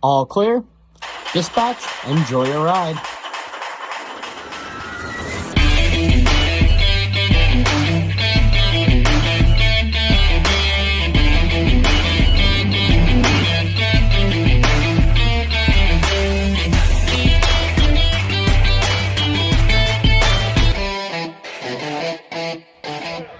All clear. Dispatch, enjoy your ride.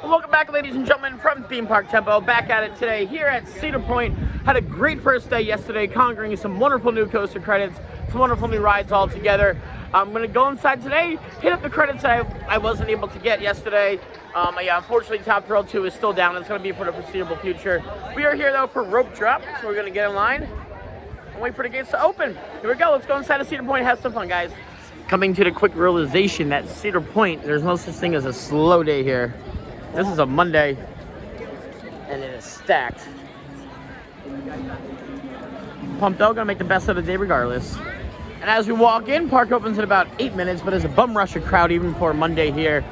Welcome back, ladies and gentlemen, from Theme Park Tempo. Back at it today here at Cedar Point. Had a great first day yesterday, conquering some wonderful new coaster credits, some wonderful new rides all together. I'm going to go inside today, hit up the credits that I wasn't able to get yesterday. Yeah, unfortunately, Top Thrill 2 is still down. It's going to be for the foreseeable future. We are here, though, for rope drop, so we're going to get in line and wait for the gates to open. Here we go. Let's go inside of Cedar Point and have some fun, guys. Coming to the quick realization that Cedar Point, there's no such thing as a slow day here. This is a Monday, and it is stacked. Pumped though, gonna make the best of the day regardless. And as we walk in, park opens in about 8 minutes, but there's a bum rush of crowd even for Monday here.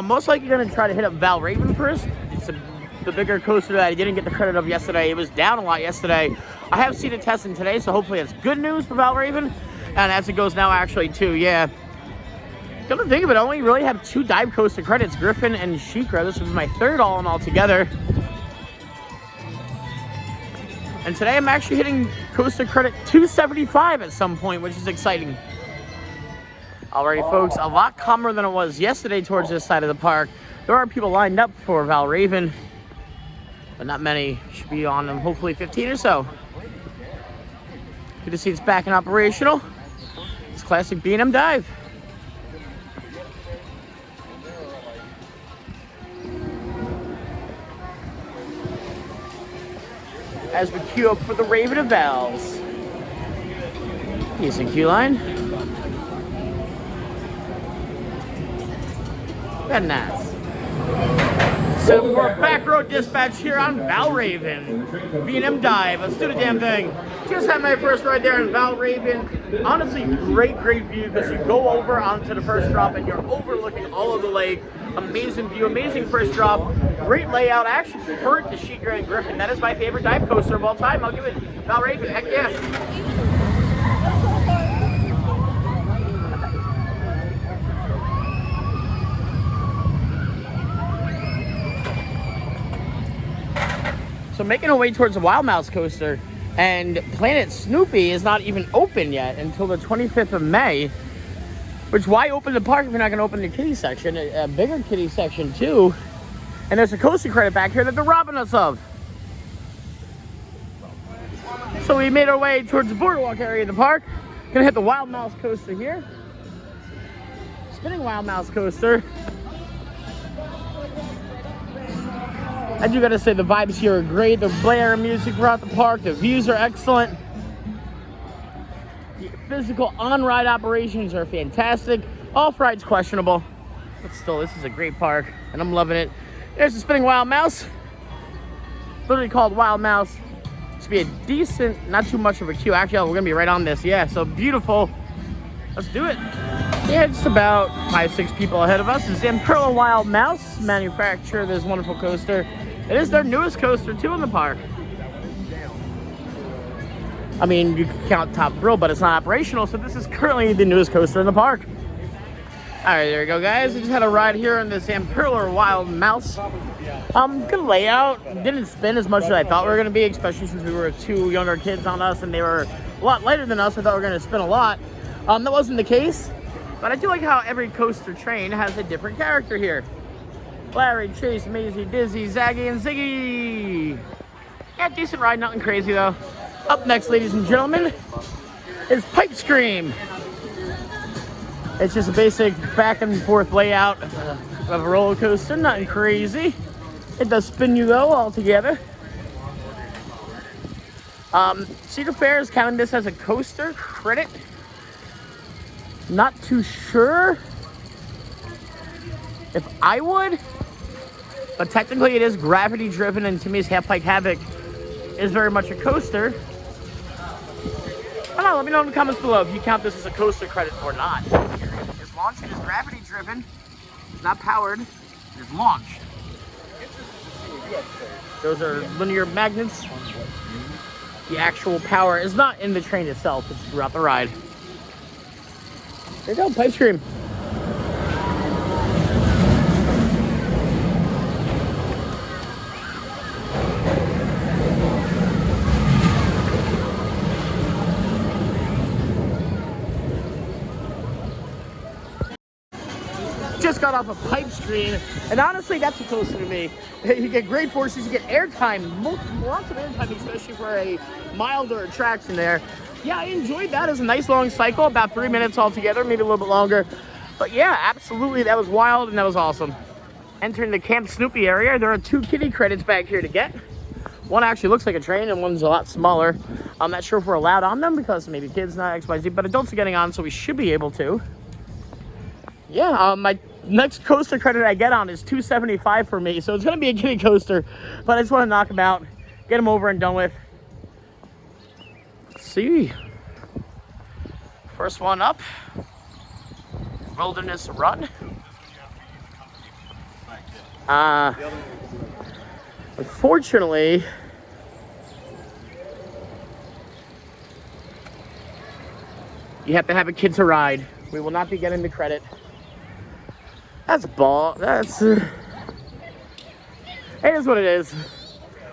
Most likely gonna try to hit up Val Raven first. It's the bigger coaster that I didn't get the credit of yesterday. It was down a lot yesterday. I have seen it testing today, so hopefully it's good news for Val Raven. And as it goes now, actually, too, yeah. Come to think of it, I only really have 2 dive coaster credits, Griffin and Sheikra. This was my third all in all together. And today I'm actually hitting coaster credit 275 at some point, which is exciting. Alrighty, folks, a lot calmer than it was yesterday towards this side of the park. There are people lined up for Val Raven, but not many. Should be on them, hopefully 15 or so. Good to see it's back and operational. It's classic B&M dive. As we queue up for the Raven of Val's. Decent queue line. Very nice. So for a back row dispatch here on Val Raven. B&M dive. Let's do the damn thing. Just had my first ride there in Val Raven. Honestly, great view because you go over onto the first drop and you're overlooking all of the lake. Amazing view, amazing first drop, great layout. I actually preferred the Sheikra and Griffin. That is my favorite dive coaster of all time. I'll give it Val Raven. Heck yeah. So making our way towards the Wild Mouse coaster, and Planet Snoopy is not even open yet until the 25th of May. Which, why open the park if you're not going to open the kiddie section? A bigger kiddie section, too. And there's a coaster credit back here that they're robbing us of. So we made our way towards the boardwalk area of the park. Gonna hit the Wild Mouse coaster here. Spinning Wild Mouse coaster. I do gotta say, the vibes here are great. The blare music throughout the park. The views are excellent. Physical on-ride operations are fantastic. Off-ride's questionable, but still, this is a great park, and I'm loving it. There's the Spinning Wild Mouse. Literally called Wild Mouse. It's be a decent, not too much of a queue. Actually, we're gonna be right on this. Yeah, so beautiful. Let's do it. Yeah, just about 5-6 people ahead of us is the Imperial Wild Mouse manufacturer of this wonderful coaster. It is their newest coaster, too, in the park. I mean, you can count Top Thrill, but it's not operational, so this is currently the newest coaster in the park. All right, there we go, guys. I just had a ride here on this Imperial Wild Mouse. Good layout. Didn't spin as much as I thought we were going to be, especially since we were 2 younger kids on us, and they were a lot lighter than us. I thought we were going to spin a lot. That wasn't the case, but I do like how every coaster train has a different character here. Larry, Chase, Maisie, Dizzy, Zaggy, and Ziggy. Yeah, decent ride, nothing crazy, though. Up next, ladies and gentlemen, is Pipe Scream. It's just a basic back and forth layout of a roller coaster, nothing crazy. It does spin you though altogether. Cedar Fair is counting this as a coaster credit. Not too sure if I would, but technically it is gravity driven, and to me, Half Pipe Havoc is very much a coaster. I don't know, let me know in the comments below if you count this as a coaster credit or not. It's launched, it is gravity driven, it's not powered, it is launched. Those are linear magnets. the actual power is not in the train itself, it's throughout the ride. There you go, pipe scream. Just got off a pipe screen, and honestly, that's a coaster to me. You get great forces, you get airtime, lots of airtime, especially for a milder attraction there. Yeah, I enjoyed that. It was a nice long cycle, about 3 minutes altogether, maybe a little bit longer. But yeah, absolutely, that was wild and that was awesome. Entering the Camp Snoopy area, there are 2 kiddie credits back here to get. One actually looks like a train and one's a lot smaller. I'm not sure if we're allowed on them because maybe kids, not XYZ, but adults are getting on, so we should be able to. Yeah, my next coaster credit I get on is $275 for me, so it's gonna be a kiddie coaster, but I just want to knock them out, get them over and done with. Let's see. First one up, Wilderness Run. Unfortunately, you have to have a kid to ride. We will not be getting the credit. That's a ball. That's it is what it is.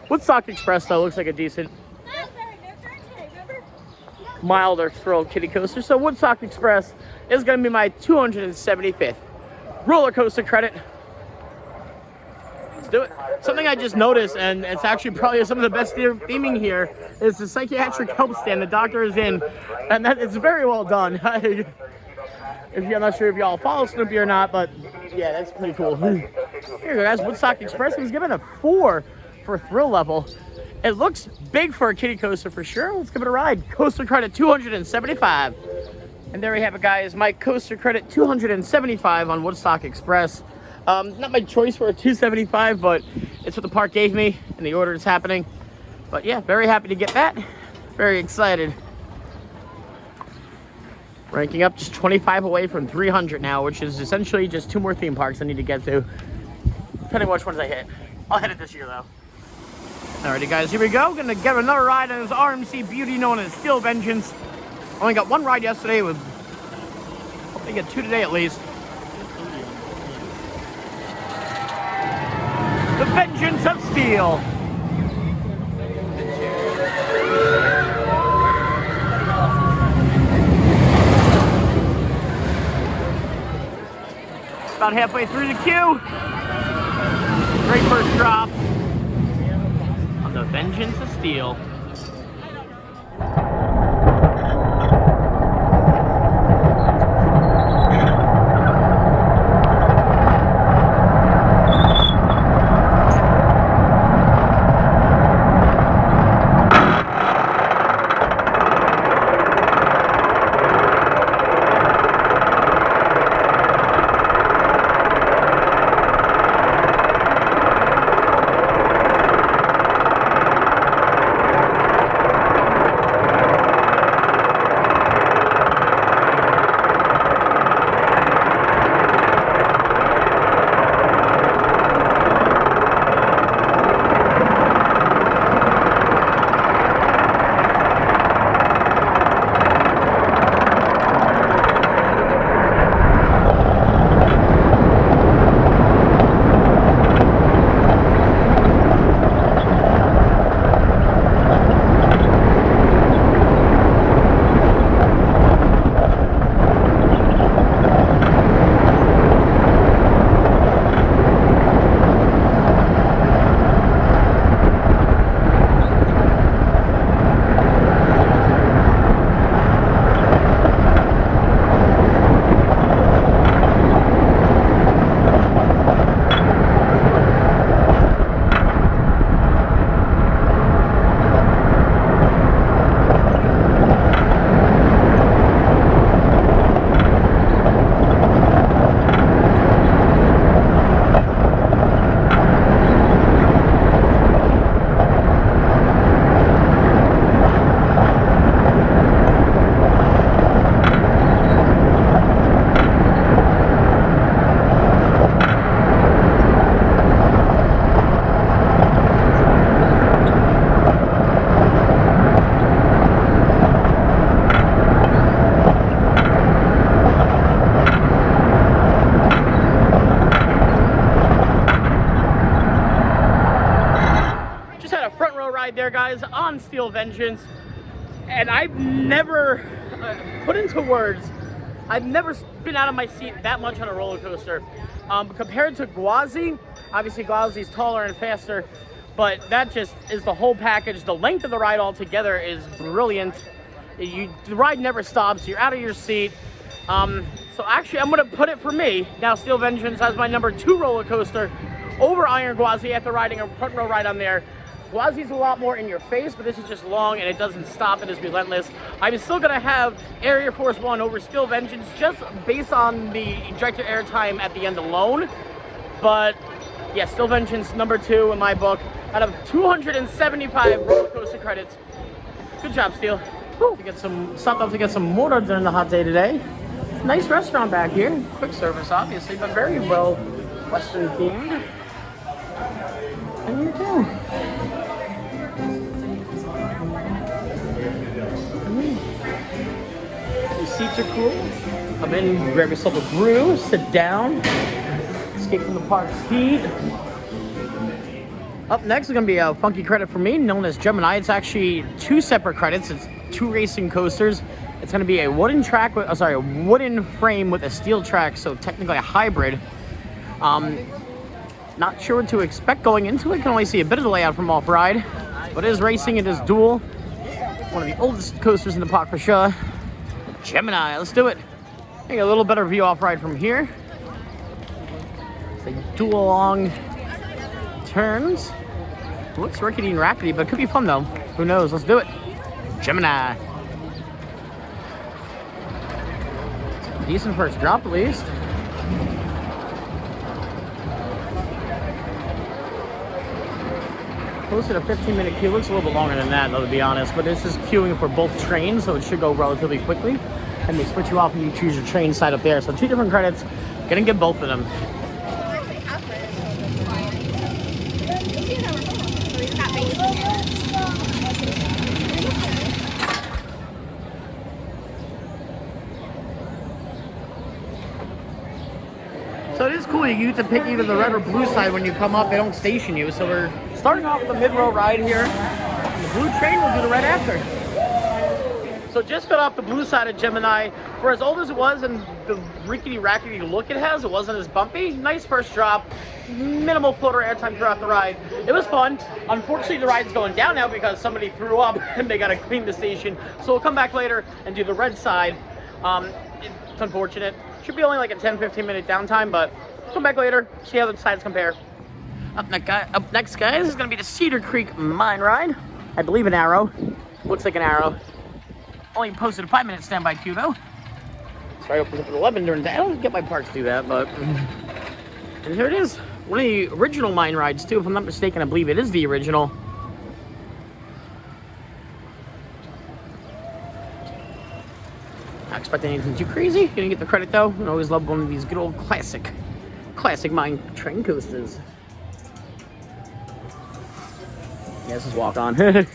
Woodstock Express though looks like a decent, milder thrill kiddie coaster. So Woodstock Express is going to be my 275th roller coaster credit. Let's do it. Something I just noticed, and it's actually probably some of the best theming here, is the psychiatric help stand the doctor is in, and that is very well done. I'm not sure if y'all follow Snoopy or not, but yeah, that's pretty cool. Here you go, guys. Woodstock Express was given a 4 for thrill level. It looks big for a kiddie coaster for sure. Let's give it a ride. Coaster credit 275. And there we have it, guys. My coaster credit 275 on Woodstock Express. Not my choice for a 275, but it's what the park gave me in the order it's happening. But yeah, very happy to get that. Very excited. Ranking up just 25 away from 300 now, which is essentially just 2 more theme parks I need to get to. Depending on which ones I hit. I'll hit it this year though. Alrighty guys, here we go. Gonna get another ride on this RMC beauty known as Steel Vengeance. Only got 1 ride yesterday with, hope they get 2 today at least. The Vengeance of Steel. About halfway through the queue. Great first drop on the Vengeance of Steel. Steel Vengeance, and I've never put into words, I've never been out of my seat that much on a roller coaster. Compared to Gwazi, obviously Gwazi's taller and faster, but that just is the whole package. The length of the ride altogether is brilliant. The ride never stops. You're out of your seat. So actually, I'm going to put it for me. Now, Steel Vengeance has my number 2 roller coaster over Iron Gwazi after riding a front row ride on there. Gwazi's a lot more in your face, but this is just long and it doesn't stop. It is relentless. I'm still going to have Area Force 1 over Steel Vengeance just based on the ejector air time at the end alone. But yeah, Steel Vengeance number 2 in my book out of 275 roller coaster credits. Good job, Steel. Stopped up to get some water during the hot day today. Nice restaurant back here. Quick service, obviously, but very well Western themed. And you too. The seats are cool. Come in, grab yourself a brew, sit down, escape from the park's heat. Up next is going to be a funky credit for me, known as Gemini. It's actually 2 separate credits. It's 2 racing coasters. It's going to be a wooden track, a wooden frame with a steel track, so technically a hybrid. Not sure what to expect going into it. Can only see a bit of the layout from off-ride, but it is racing. It is dual. One of the oldest coasters in the park for sure. Gemini, let's do it. Get a little better view off-ride from here. It's a dual long turns. It looks rickety and rackety, but it could be fun though. Who knows? Let's do it. Gemini. Decent first drop at least. Close to a 15-minute queue. Looks a little bit longer than that though, to be honest, but this is queuing for both trains, so it should go relatively quickly. And they switch you off and you choose your train side up there. So 2 different credits. Gonna get both of them. So it is cool, you get to pick either the red or blue side when you come up. They don't station you. So we're starting off with the mid-row ride here. And the blue train will do the red after. So just got off the blue side of Gemini. For as old as it was and the rickety-rackety look it has, it wasn't as bumpy. Nice first drop. Minimal floater airtime throughout the ride. It was fun. Unfortunately, the ride's going down now because somebody threw up and they got to clean the station. So we'll come back later and do the red side. It's unfortunate. Should be only like a 10-15 minute downtime, but come back later, see how the sides compare. Up next, guys, is going to be the Cedar Creek Mine Ride. I believe an arrow. Looks like an arrow. Only posted a 5-minute standby queue, though. Sorry, opens up at 11 during the day. I don't get my parks do that, but... And here it is. One of the original mine rides, too. If I'm not mistaken, I believe it is the original. Not expecting anything too crazy. Gonna get the credit though. I always love one of these good old classic mine train coasters. Yeah, this is walk on. And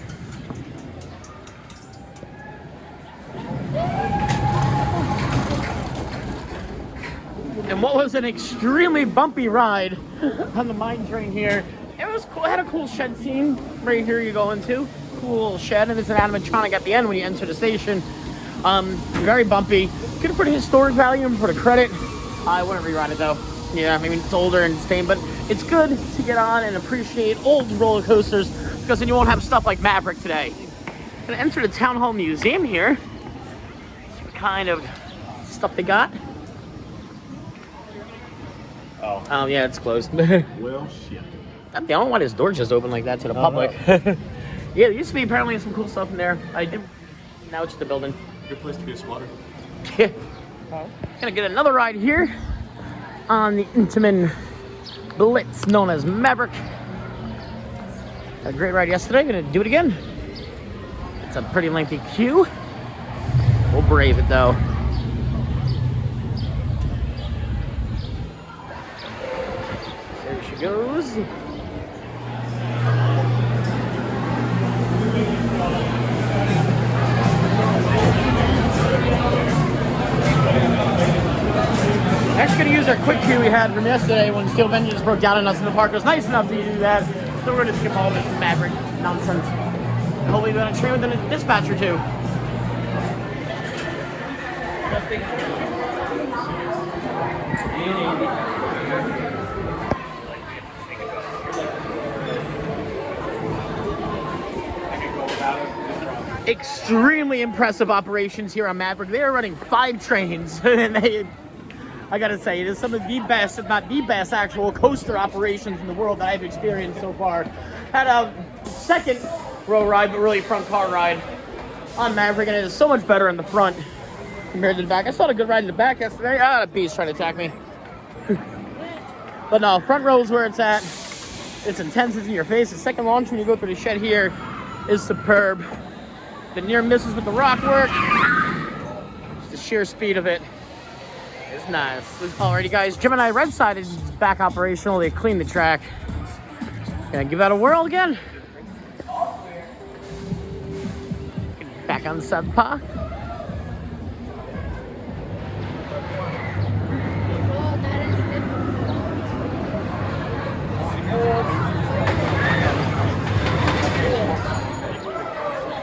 what was an extremely bumpy ride on the mine train here. It was cool. It had a cool shed scene right here you go into. Cool shed, and there's an animatronic at the end when you enter the station. Very bumpy. Could have put a historic value and put a credit. I wouldn't rerun it though. Yeah, I mean it's older and stained, but it's good to get on and appreciate old roller coasters because then you won't have stuff like Maverick today. Gonna enter the Town Hall Museum here. See what kind of stuff they got. Oh yeah, it's closed. Well, shit. I don't know why this door just opened like that to the public. Yeah, there used to be apparently some cool stuff in there. Now it's just a building. Good place to be a squatter. Yeah. Gonna get another ride here on the Intamin Blitz, known as Maverick. Had a great ride yesterday. Gonna do it again. It's a pretty lengthy queue. We'll brave it though. There she goes. Actually going to use our quick queue we had from yesterday when Steel Vengeance broke down on us in the park. It was nice enough to do that. So we're going to skip all this Maverick nonsense. Hopefully we're gonna train with a dispatch or two. Extremely impressive operations here on Maverick. They are running 5 trains, and I gotta say, it is some of the best, if not the best, actual coaster operations in the world that I've experienced so far. Had a second row ride, but really front car ride on Maverick, and it is so much better in the front compared to the back. I saw a good ride in the back yesterday. Ah, that bee's trying to attack me. But no, front row is where it's at. It's intense, it's in your face. The second launch when you go through the shed here is superb. The near misses with the rock work. The sheer speed of it is nice. Alrighty guys, Gemini red side is back operational. They cleaned the track. Gonna give that a whirl again. Back on the subpar.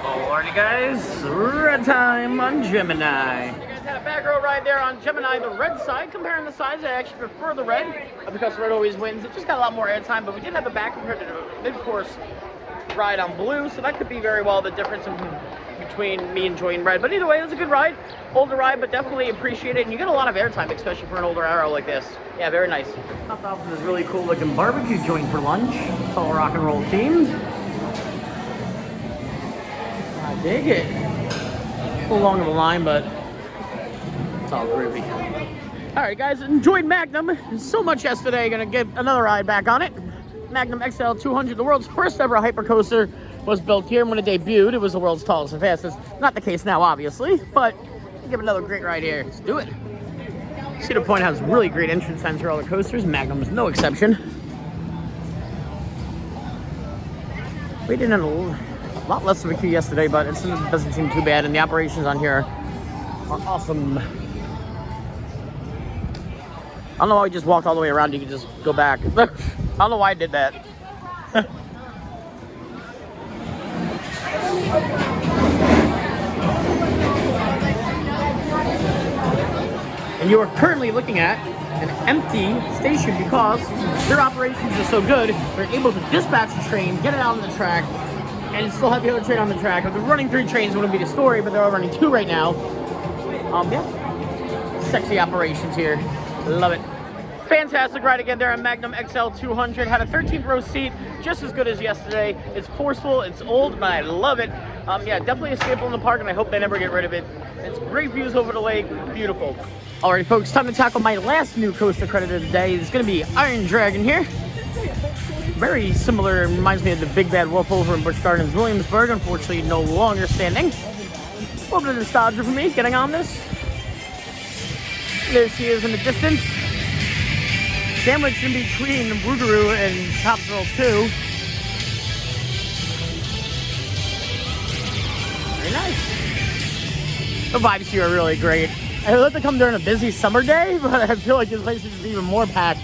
Alrighty guys, red time on Gemini. You guys had a back row ride there on Gemini, the red side. Comparing the sides, I actually prefer the red because red always wins. It just got a lot more airtime, but we did have the back compared to the mid-course ride on blue, so that could be very well the difference between me enjoying red. But either way, it was a good ride. Older ride, but definitely appreciate it. And you get a lot of airtime, especially for an older arrow like this. Yeah, very nice. Topped off with this really cool looking barbecue joint for lunch. It's all rock and roll themed. I dig it. A little long of a line, but it's all groovy. Alright guys, enjoyed Magnum so much yesterday. Gonna get another ride back on it. Magnum XL 200, the world's first ever hypercoaster, was built here. When it debuted, it was the world's tallest and fastest. Not the case now, obviously, but give another great ride here. Let's do it. Cedar Point has really great entrance signs for all the coasters. Magnum is no exception. We did a lot less of a queue yesterday, but it doesn't seem too bad, and the operations on here are awesome. I don't know why we just walked all the way around. You can just go back. I don't know why I did that. And you are currently looking at an empty station because their operations are so good. They're able to dispatch a train, get it out on the track, and still have the other train on the track. If they're running 3 trains, it wouldn't be the story, but they're running 2 right now. Yeah, sexy operations here. Love it. Fantastic ride again there on Magnum XL 200. Had a 13th row seat, just as good as yesterday. It's forceful, it's old, but I love it. Yeah, definitely a staple in the park, and I hope they never get rid of it. It's great views over the lake, beautiful. Alright folks, time to tackle my last new coaster credit of the day. It's going to be Iron Dragon here. Very similar, reminds me of the Big Bad Wolf over in Busch Gardens, Williamsburg. Unfortunately, no longer standing. A little bit of nostalgia for me, getting on this. There she is in the distance. Sandwiched in between Rougarou and Top Thrill 2. Very nice. The vibes here are really great. I love to come during a busy summer day, but I feel like this place is just even more packed.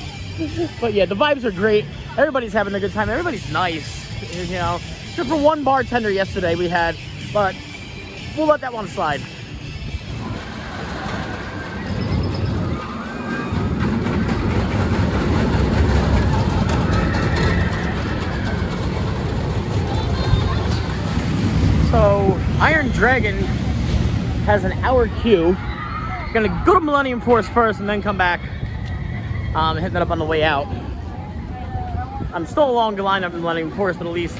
But yeah, the vibes are great. Everybody's having a good time. Everybody's nice, you know. Except for one bartender yesterday we had, but we'll let that one slide. So, Iron Dragon has an hour queue. Gonna go to Millennium Force first and then come back. Hit that up on the way out. I'm still along the line up in Millennium Force, but at least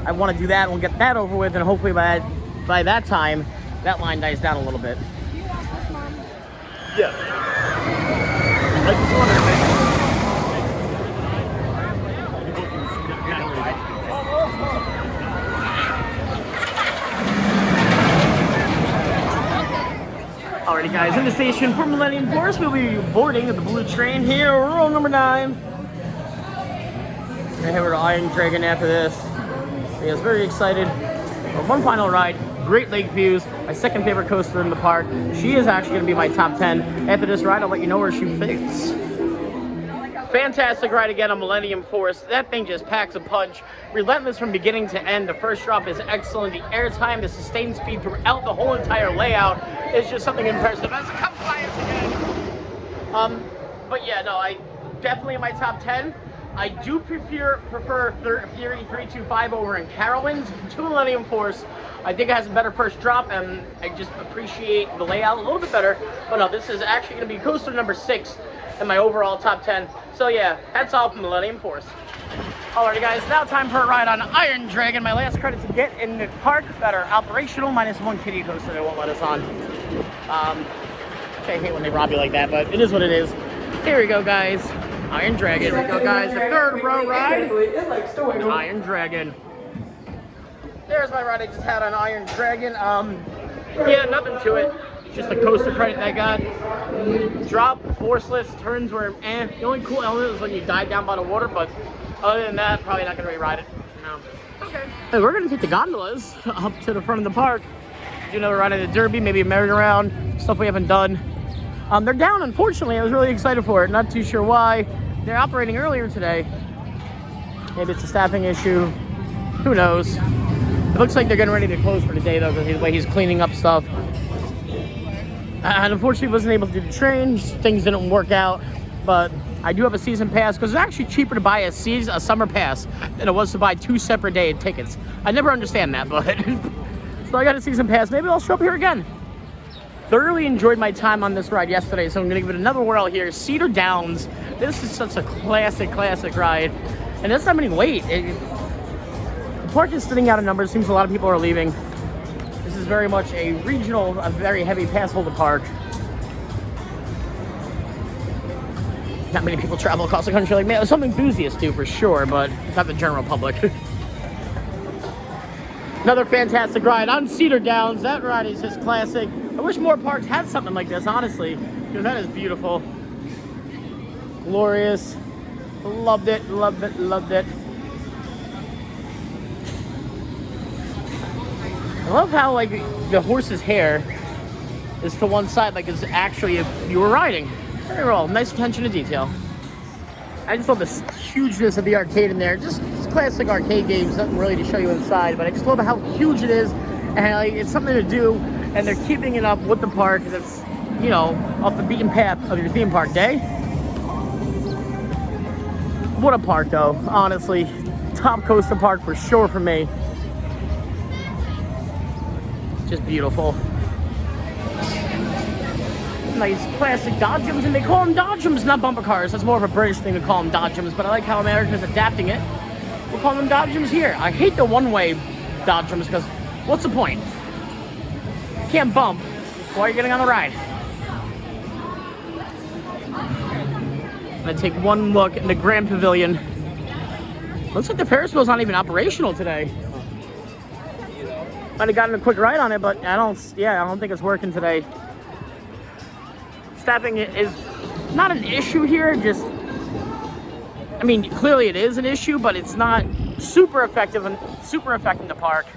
I want to do that and we'll get that over with, and hopefully by that time, that line dies down a little bit. Yeah. I just wanted to make Alrighty guys, in the station for Millennium Force, we'll be boarding the blue train here, row number 9. We're gonna head over to Iron Dragon after this. So yeah, I was very excited. But one final ride, great lake views, my second favorite coaster in the park. She is actually gonna be my top 10. After this ride, I'll let you know where she fits. Fantastic ride again on Millennium Force. That thing just packs a punch. Relentless from beginning to end. The first drop is excellent. The airtime, the sustained speed throughout the whole entire layout is just something impressive. As it comes by us again. But yeah, no, I definitely in my top 10. I do prefer Fury 325 over in Carowinds to Millennium Force. I think it has a better first drop, and I just appreciate the layout a little bit better. But no, this is actually going to be coaster number 6 in my overall top 10. So yeah, hats off to Millennium Force. Alrighty guys, now time for a ride on Iron Dragon. My last credit to get in the park that are operational, minus one kiddie coaster they won't let us on. I hate when they rob you like that, but it is what it is. Here we go guys, Iron Dragon. Here we go guys, the third row ride, Iron Dragon. There's my ride I just had on Iron Dragon. Yeah, nothing to it. Just a coaster credit that I got. Drop, forceless, turns were The only cool element is when you dive down by the water, but other than that, probably not gonna re-ride it. No. Okay. Hey, we're gonna take the gondolas up to the front of the park. Do another ride at the Derby, maybe a merry-go-round, stuff we haven't done. They're down, unfortunately. I was really excited for it. Not too sure why. They're operating earlier today. Maybe it's a staffing issue. Who knows? It looks like they're getting ready to close for the day though, because the way he's cleaning up stuff. And unfortunately wasn't able to do the trains. Things didn't work out, but I do have a season pass because it's actually cheaper to buy a summer pass than it was to buy 2 separate day tickets. I never understand that, but so I got a season pass. Maybe I'll show up here again. Thoroughly enjoyed my time on this ride yesterday, so I'm gonna give it another whirl here. Cedar Downs. This is such a classic ride, and there's not many wait. The park is sitting out of numbers. Seems a lot of people are leaving. This is very much a regional, a very heavy pass holder park. Not many people travel across the country like me. Some enthusiasts do for sure, but not the general public. Another fantastic ride on Cedar Downs. That ride is just classic. I wish more parks had something like this, honestly, because that is beautiful. Glorious. Loved it, loved it, loved it. I love how, like, the horse's hair is to one side, like it's actually if you were riding. Very well, nice attention to detail. I just love the hugeness of the arcade in there. Just classic arcade games, nothing really to show you inside, but I just love how huge it is, and like, it's something to do, and they're keeping it up with the park that's, you know, off the beaten path of your theme park day. What a park though, honestly. Top coaster park for sure for me. Just beautiful. Nice classic dodgems, and they call them dodgems, not bumper cars. That's more of a British thing to call them dodgems, but I like how Americans adapting it. We'll call them dodgems here. I hate the one-way dodgems because what's the point? You can't bump while you're getting on the ride. I'm gonna take one look in the Grand Pavilion. Looks like the Ferris wheel's not even operational today. Might have gotten a quick ride on it, but I don't think it's working today. Staffing is not an issue here, just, I mean, clearly it is an issue, but it's not super effective and super affecting the park.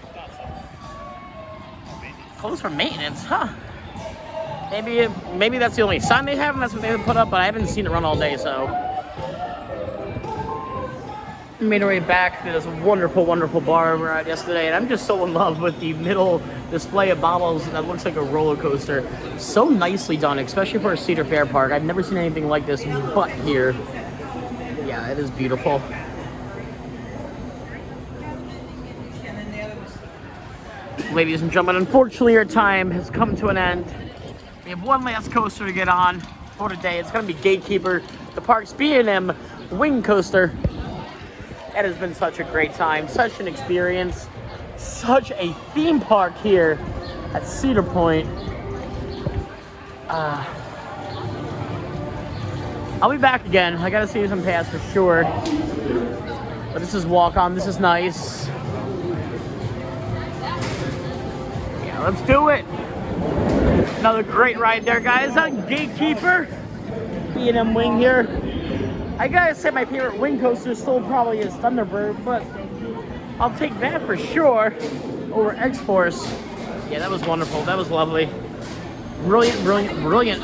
Closed for maintenance, huh? Maybe that's the only sign they have, and that's what they would put up, but I haven't seen it run all day, so. We made our way back to this wonderful, wonderful bar we were at yesterday, and I'm just so in love with the middle display of bottles that looks like a roller coaster. So nicely done, especially for a Cedar Fair park. I've never seen anything like this but here. Yeah, it is beautiful. Ladies and gentlemen, unfortunately our time has come to an end. We have one last coaster to get on for today. It's going to be Gatekeeper, the park's B&M wing coaster. It has been such a great time, such an experience, such a theme park here at Cedar Point. I'll be back again. I gotta see some pass for sure. But this is walk on, this is nice. Yeah, let's do it. Another great ride there, guys, on Gatekeeper. B&M wing here. I gotta say my favorite wing coaster still probably is Thunderbird, but I'll take that for sure over X-Force. Yeah, that was wonderful. That was lovely. Brilliant, brilliant, brilliant.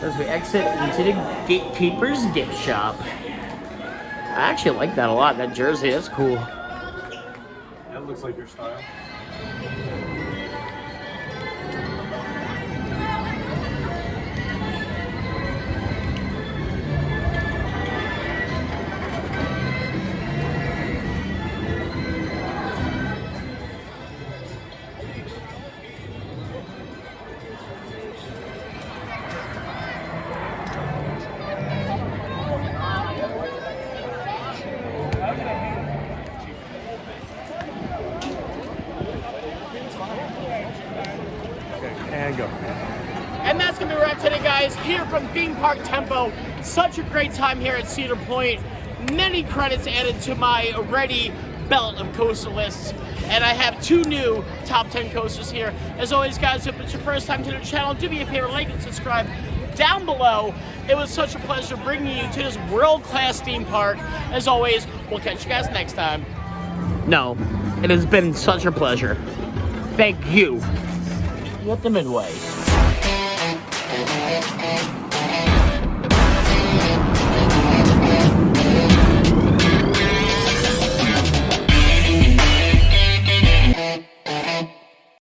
as we exit into the Gatekeeper's gift shop. I actually like that a lot, that jersey, that's cool. That looks like your style. And go. And that's gonna be a wrap today, guys. Here from Theme Park Tempo. Such a great time here at Cedar Point. Many credits added to my already belt of coaster lists. And I have 2 new top 10 coasters here. As always, guys, if it's your first time to the channel, do me a favor, like and subscribe down below. It was such a pleasure bringing you to this world-class theme park. As always, we'll catch you guys next time. No, it has been such a pleasure. Thank you. You at the Midway.